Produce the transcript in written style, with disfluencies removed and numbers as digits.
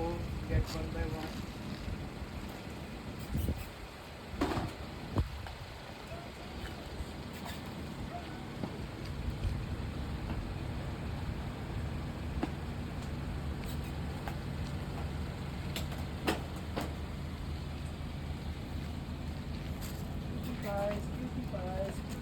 go get one by one. Cutie pies, cutie pies.